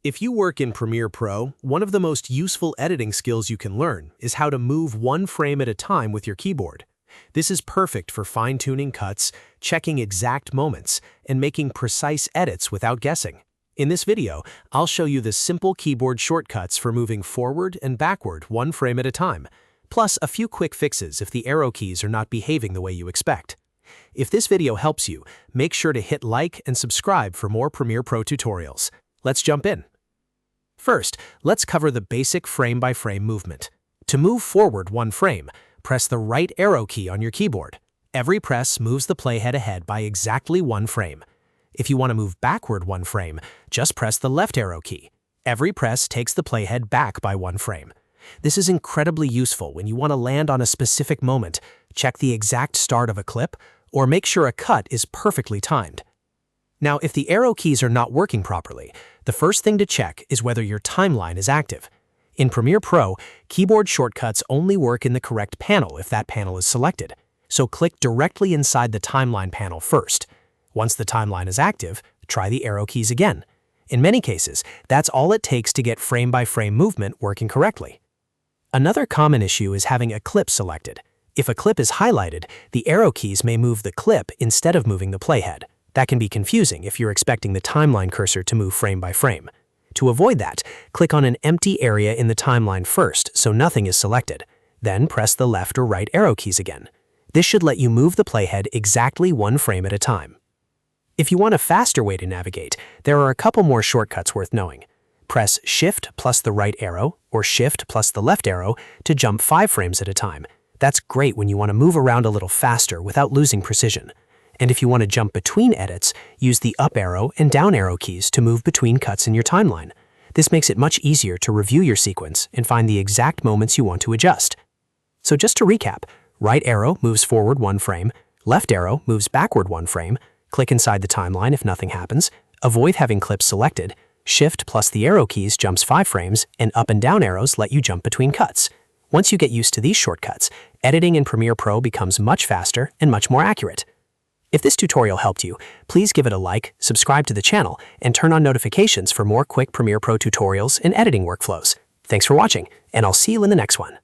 If you work in Premiere Pro, one of the most useful editing skills you can learn is how to move one frame at a time with your keyboard. This is perfect for fine-tuning cuts, checking exact moments, and making precise edits without guessing. In this video, I'll show you the simple keyboard shortcuts for moving forward and backward one frame at a time, plus a few quick fixes if the arrow keys are not behaving the way you expect. If this video helps you, make sure to hit like and subscribe for more Premiere Pro tutorials. Let's jump in. First, let's cover the basic frame-by-frame movement. To move forward one frame, press the right arrow key on your keyboard. Every press moves the playhead ahead by exactly one frame. If you want to move backward one frame, just press the left arrow key. Every press takes the playhead back by one frame. This is incredibly useful when you want to land on a specific moment, check the exact start of a clip, or make sure a cut is perfectly timed. Now, if the arrow keys are not working properly, the first thing to check is whether your timeline is active. In Premiere Pro, keyboard shortcuts only work in the correct panel if that panel is selected, so click directly inside the timeline panel first. Once the timeline is active, try the arrow keys again. In many cases, that's all it takes to get frame-by-frame movement working correctly. Another common issue is having a clip selected. If a clip is highlighted, the arrow keys may move the clip instead of moving the playhead. That can be confusing if you're expecting the timeline cursor to move frame by frame. To avoid that, click on an empty area in the timeline first so nothing is selected. Then press the left or right arrow keys again. This should let you move the playhead exactly one frame at a time. If you want a faster way to navigate, there are a couple more shortcuts worth knowing. Press Shift plus the right arrow or Shift plus the left arrow to jump 5 frames at a time. That's great when you want to move around a little faster without losing precision. And if you want to jump between edits, use the up arrow and down arrow keys to move between cuts in your timeline. This makes it much easier to review your sequence and find the exact moments you want to adjust. So just to recap, right arrow moves forward one frame, left arrow moves backward one frame, click inside the timeline if nothing happens, avoid having clips selected, Shift plus the arrow keys jumps 5 frames, and up and down arrows let you jump between cuts. Once you get used to these shortcuts, editing in Premiere Pro becomes much faster and much more accurate. If this tutorial helped you, please give it a like, subscribe to the channel, and turn on notifications for more quick Premiere Pro tutorials and editing workflows. Thanks for watching, and I'll see you in the next one.